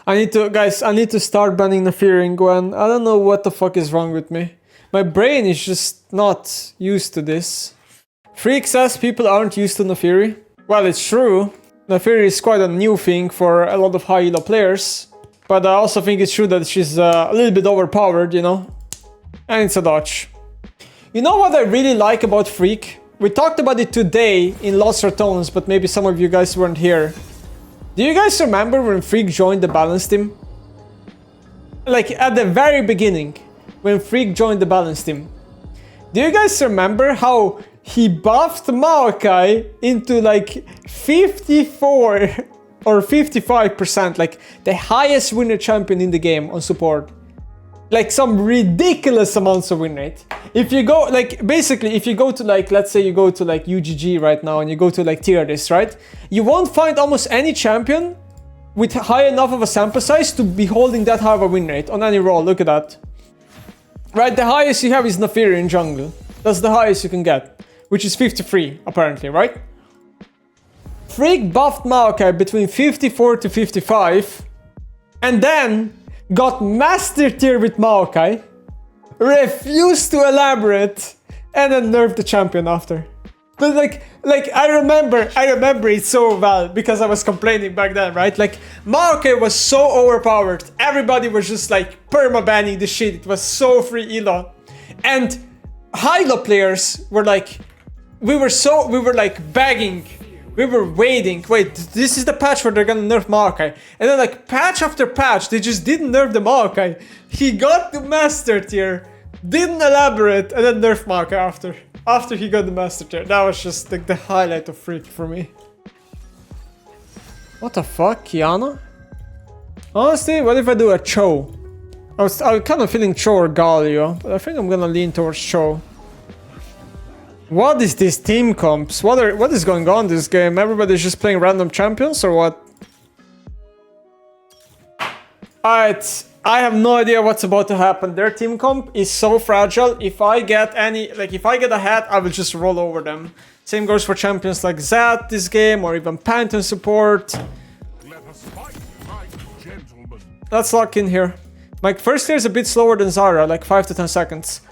Guys, I need to start banning Nefiri Gwen. I don't know what the fuck is wrong with me. My brain is just not used to this. Freak says people aren't used to Nefiri. Well, it's true. Nefiri is quite a new thing for a lot of high elo players. But I also think it's true that she's a little bit overpowered, you know? And it's a dodge. You know what I really like about Freak? We talked about it today in Lost Tones, but maybe some of you guys weren't here. Do you guys remember when Freak joined the balance team? Like at the very beginning, when Freak joined the balance team. Do you guys remember how he buffed Maokai into like 54 or 55%, like the highest winner champion in the game on support? Like some ridiculous amounts of win rate. If you go, like, basically, if you go to like, let's say you go to like UGG right now and you go to like tier list, right? You won't find almost any champion with high enough of a sample size to be holding that high of a win rate on any role. Look at that. Right, the highest you have is Nefiri in jungle. That's the highest you can get, which is 53, apparently, right? Freak buffed Maokai between 54 to 55, and then got master tier with Maokai, refused to elaborate, and then nerfed the champion after. But like I remember it so well because I was complaining back then, right? Like Maokai was so overpowered. Everybody was just like perma-banning the shit. It was so free elo. And high elo players were like, we were like begging. We were waiting. Wait, this is the patch where they're gonna nerf Maokai. And then like patch after patch, they just didn't nerf the Maokai. He got the master tier, didn't elaborate, and then nerf Maokai after he got the master tier. That was just like the highlight of Freak for me. What the fuck, Kiana? Honestly, what if I do a Cho? I was kind of feeling Cho or Galio, but I think I'm gonna lean towards Cho. What is this team comps? What is going on in this game? Everybody's just playing random champions or what? Alright, I have no idea what's about to happen. Their team comp is so fragile. If I get ahead, I will just roll over them. Same goes for champions like Zed this game or even Pantheon support. Let's lock in here. My first clear is a bit slower than Zara, like 5 to 10 seconds.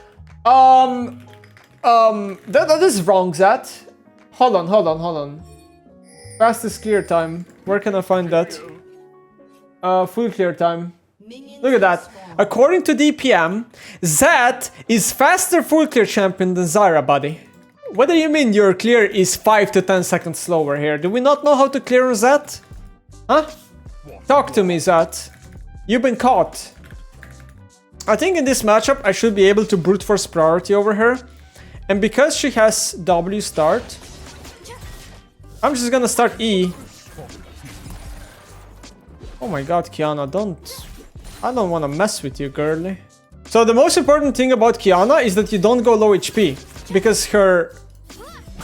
That is wrong, Zed. Hold on. Fastest clear time. Where can I find that? Full clear time. Look at that. According to DPM, Zed is faster full clear champion than Zyra, buddy. What do you mean your clear is 5 to 10 seconds slower here? Do we not know how to clear on Zed? Huh? Talk to me, Zed. You've been caught. I think in this matchup, I should be able to brute force priority over her. And because she has W start, I'm just gonna start E. Oh my god, Kiana, I don't wanna mess with you, girly. So the most important thing about Kiana is that you don't go low HP, because her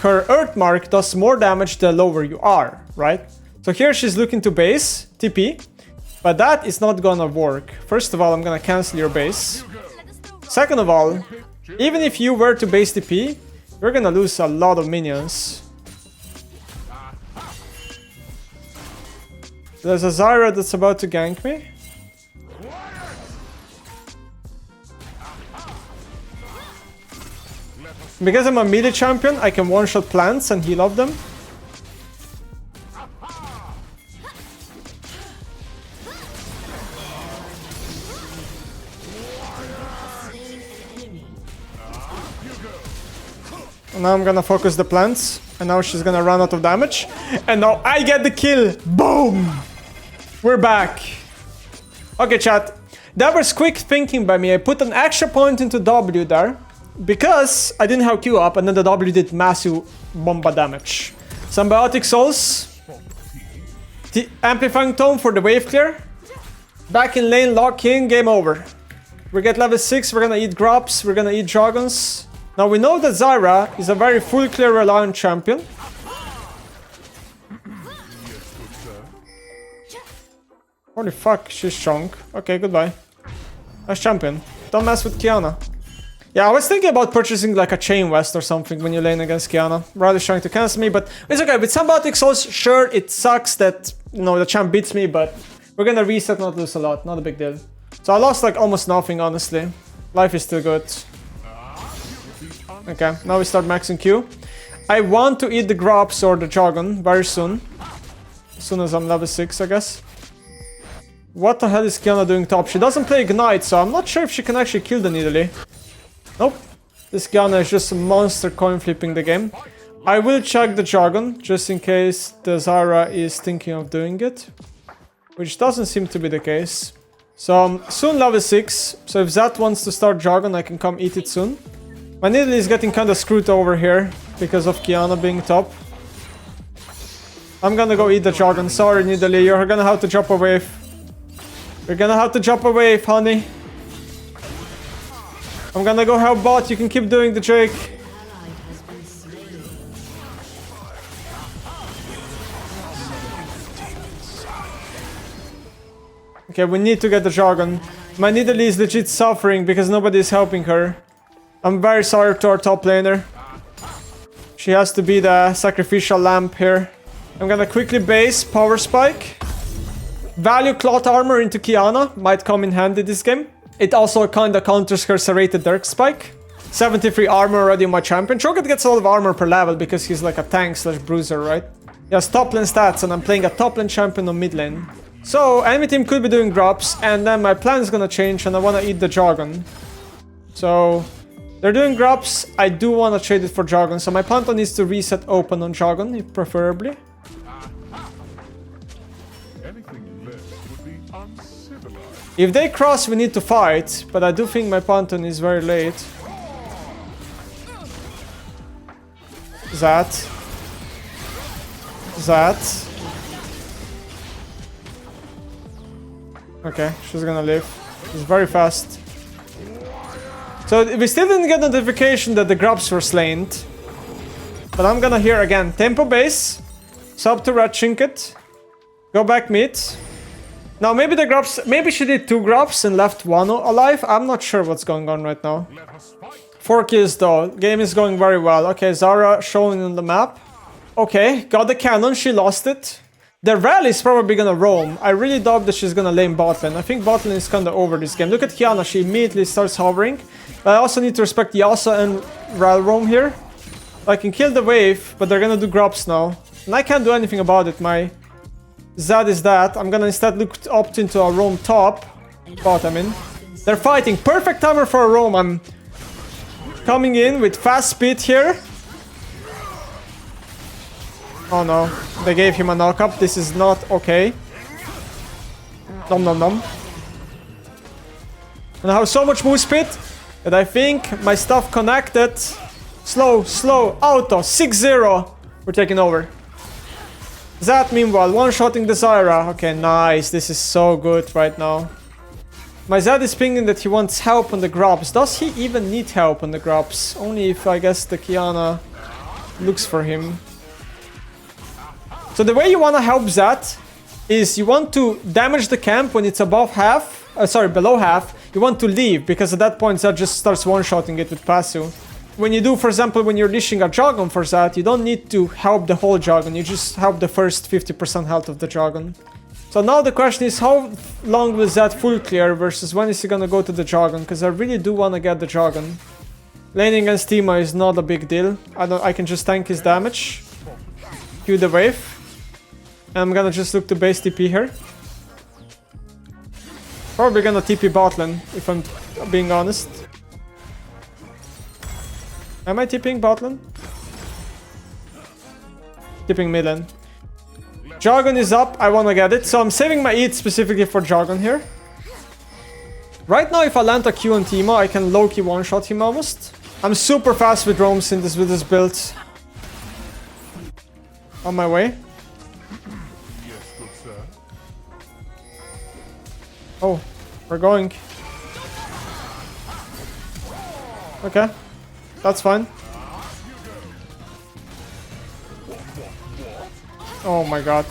Earth Mark does more damage the lower you are, right? So here she's looking to base, TP, but that is not gonna work. First of all, I'm gonna cancel your base. Second of all, even if you were to base TP, you're gonna lose a lot of minions. There's a Zyra that's about to gank me. Because I'm a melee champion, I can one-shot plants and heal off them. And now I'm gonna focus the plants, and now she's gonna run out of damage. And now I get the kill! Boom! We're back. Okay, chat. That was quick thinking by me. I put an extra point into W there, because I didn't have Q up, and then the W did massive bomba damage. Symbiotic Souls. The Amplifying Tome for the wave clear. Back in lane, lock in, game over. We get level 6, we're gonna eat Grubs, we're gonna eat Dragons. Now we know that Zyra is a very full clear reliant champion. Holy fuck, she's strong. Okay, goodbye. Nice champion. Don't mess with Kiana. Yeah, I was thinking about purchasing like a Chain West or something when you lane against Kiana. Riley's trying to cancel me, but it's okay. With Symbiotic Souls, sure, it sucks that, you know, the champ beats me, but We're gonna reset, not lose a lot. Not a big deal. So I lost like almost nothing, honestly. Life is still good. Okay, now we start maxing Q. I want to eat the Grobs or the Jargon very soon. As soon as I'm level 6, I guess. What the hell is Kiana doing top? She doesn't play Ignite, so I'm not sure if she can actually kill the Nidalee. Nope. This Kiana is just a monster coin flipping the game. I will check the Jargon, just in case the Zara is thinking of doing it. Which doesn't seem to be the case. So I'm soon level 6, so if Zat wants to start Jargon, I can come eat it soon. My Nidalee is getting kind of screwed over here, because of Kiana being top. I'm gonna go eat the Jargon. Sorry, Nidalee, you're gonna have to drop a wave. You're gonna have to drop a wave, honey. I'm gonna go help bot, you can keep doing the Drake. Okay, we need to get the Jargon. My Nidalee is legit suffering because nobody is helping her. I'm very sorry to our top laner. She has to be the sacrificial lamb here. I'm gonna quickly base Power Spike. Value Cloth Armor into Kiana might come in handy this game. It also kinda counters her serrated Dark Spike. 73 armor already on my champion. Cho'Gath gets a lot of armor per level because he's like a tank slash bruiser, right? He has top lane stats and I'm playing a top lane champion on mid lane. So, enemy team could be doing drops, and then my plan is gonna change and I wanna eat the Jargon. So, they're doing drops, I do wanna trade it for Jargon, so my Pantheon needs to reset open on Jargon, preferably. If they cross, we need to fight, but I do think my Pantheon is very late. Zat. Okay, she's gonna live. She's very fast. So we still didn't get notification that the Grubs were slain. But I'm gonna hear again. Tempo base. Sub to Red Trinket. Go back mid. Now maybe the Grubs... Maybe she did 2 Grubs and left 1 alive. I'm not sure what's going on right now. 4 kills though. Game is going very well. Okay, Zara showing on the map. Okay, got the cannon. She lost it. The rally is probably gonna roam. I really doubt that she's gonna lane bot lane. I think bot lane is kinda over this game. Look at Kiana, she immediately starts hovering. But I also need to respect Yasuo and rally roam here. I can kill the wave, but they're gonna do grubs now. And I can't do anything about it. My Zad is that. I'm gonna instead opt into a roam top. Bot, I mean. They're fighting. Perfect timer for a roam. I'm coming in with fast speed here. Oh no, they gave him a knock-up. This is not okay. Nom nom nom. And I have so much move speed that I think my stuff connected. Slow, auto, 6-0. We're taking over. Zat meanwhile, one-shotting the Zyra. Okay, nice. This is so good right now. My Zad is pinging that he wants help on the grubs. Does he even need help on the grubs? Only if, I guess, the Kiana looks for him. So the way you want to help Zat is you want to damage the camp when it's above half. Below half. You want to leave, because at that point Zat just starts one-shotting it with passive. When you do, for example, when you're dishing a Jargon for Zat, you don't need to help the whole Jargon. You just help the first 50% health of the Jargon. So now the question is, how long will Zat full clear versus when is he gonna go to the Jargon? Because I really do want to get the Jargon. Laning against Tima is not a big deal. I can just tank his damage. Cue the wave. I'm gonna just look to base TP here. Probably gonna TP bot lane, if I'm being honest. Am I TPing bot lane? TPing mid lane. Jargon is up, I wanna get it. So I'm saving my EAT specifically for Jargon here. Right now, if I land a Q on Timo, I can low-key one-shot him almost. I'm super fast with roams with this build. On my way. Oh, we're going. Okay, that's fine. Oh my god.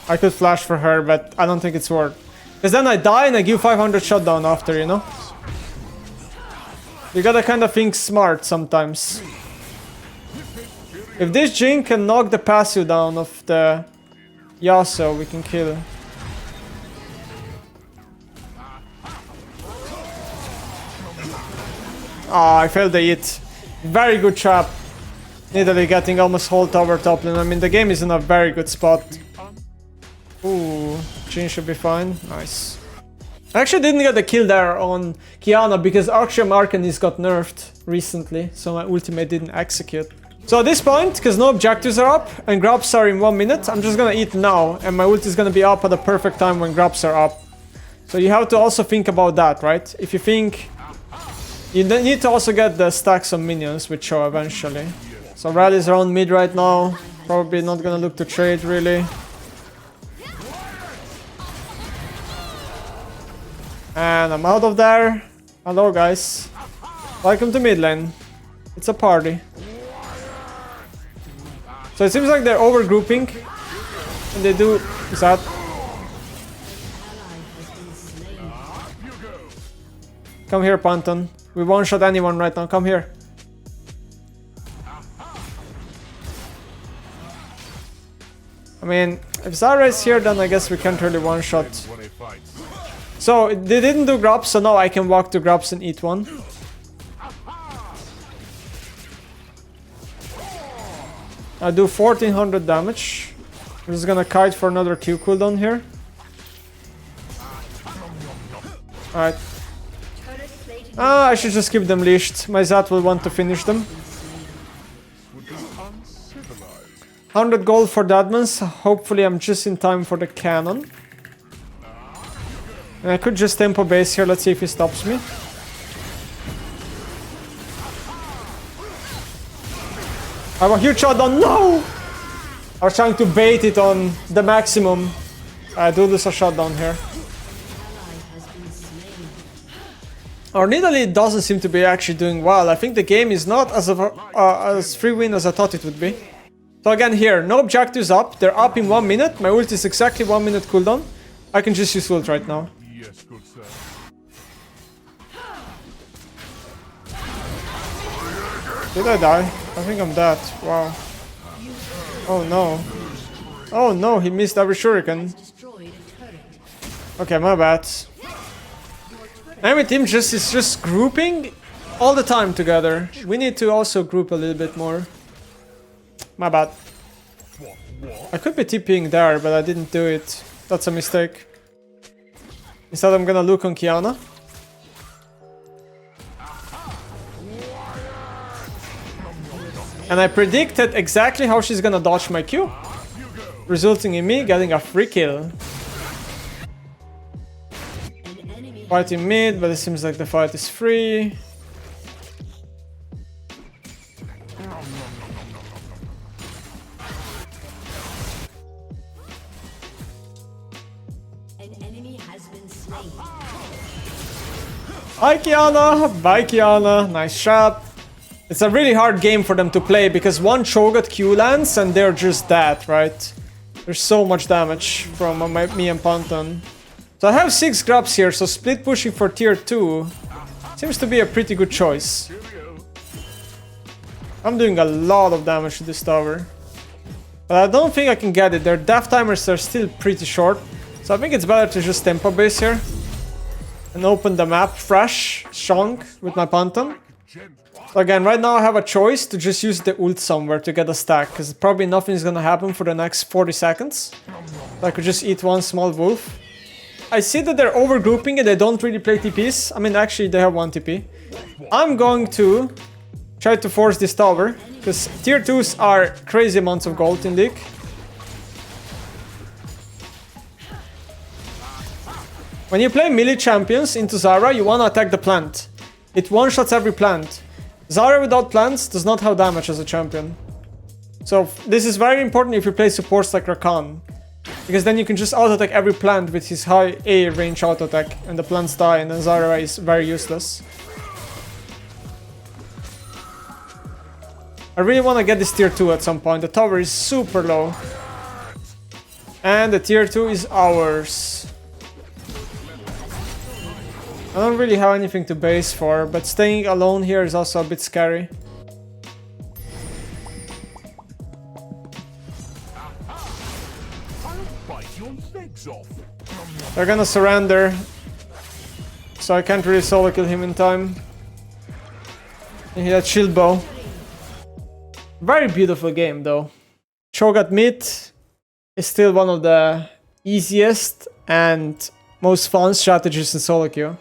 I could flash for her, but I don't think it's worth. Because then I die and I give 500 shutdown after, you know? You gotta kind of think smart sometimes. If this Jhin can knock the passive down of the Yasuo, we can kill. Ah, I failed the hit. Very good trap. Nidalee getting almost whole tower top lane. I mean, the game is in a very good spot. Ooh, Jhin should be fine. Nice. I actually didn't get the kill there on Qiyana because Archeum Arcanist got nerfed recently, so my ultimate didn't execute. So at this point, because no objectives are up and grabs are in 1 minute, I'm just gonna eat now, and my ult is gonna be up at the perfect time when grabs are up. So you have to also think about that, right? If you think... You need to also get the stacks of minions, which show eventually. So Rally's around mid right now. Probably not gonna look to trade, really. And I'm out of there. Hello, guys. Welcome to mid lane. It's a party. So it seems like they're overgrouping. And they do that. Come here, Panton. We won't shot anyone right now. Come here. I mean, if Zara is here, then I guess we can't really one-shot. So, they didn't do grabs, so now I can walk to grabs and eat one. I do 1400 damage. I'm just gonna kite for another Q cooldown here. Alright. Ah, I should just keep them leashed. My Zat will want to finish them. 100 gold for the admins. Hopefully I'm just in time for the cannon. And I could just tempo base here. Let's see if he stops me. I have a huge shotdown. No! I was trying to bait it on the maximum. I do lose a shotdown here. Our Nidalee doesn't seem to be actually doing well. I think the game is not as free win as I thought it would be. So again here, no objectives up. They're up in 1 minute. My ult is exactly 1 minute cooldown. I can just use ult right now. Yes, good sir. Did I die? I think I'm dead. Wow. Oh no. Oh no, he missed every shuriken. Okay, my bad. Enemy team is just grouping all the time together. We need to also group a little bit more. My bad. I could be TPing there, but I didn't do it. That's a mistake. Instead, I'm gonna look on Qiyana. And I predicted exactly how she's gonna dodge my Q, resulting in me getting a free kill. Fighting mid, but it seems like the fight is free. Hi Qiyana! Bye Qiyana! Nice shot! It's a really hard game for them to play because one Cho'Gath Q lands and they're just dead, right? There's so much damage from me and Panton. So I have 6 grabs here, so split pushing for tier 2 seems to be a pretty good choice. I'm doing a lot of damage to this tower. But I don't think I can get it. Their death timers are still pretty short. So I think it's better to just tempo base here. And open the map fresh, strong, with my Panton. So again, right now I have a choice to just use the ult somewhere to get a stack. Because probably nothing is gonna happen for the next 40 seconds. So I could just eat one small wolf. I see that they're overgrouping and they don't really play TPs. I mean, actually, they have one TP. I'm going to try to force this tower, because tier 2s are crazy amounts of gold in League. When you play melee champions into Zara, you want to attack the plant. It one-shots every plant. Zara without plants does not have damage as a champion. So this is very important if you play supports like Rakan. Because then you can just auto-attack every plant with his high A range auto-attack, and the plants die, and then Zara is very useless. I really want to get this tier 2 at some point. The tower is super low. And the tier 2 is ours. I don't really have anything to base for, but staying alone here is also a bit scary. They're gonna surrender, so I can't really solo kill him in time. And he had shield bow. Very beautiful game though. Cho'Gath mid is still one of the easiest and most fun strategies in solo queue.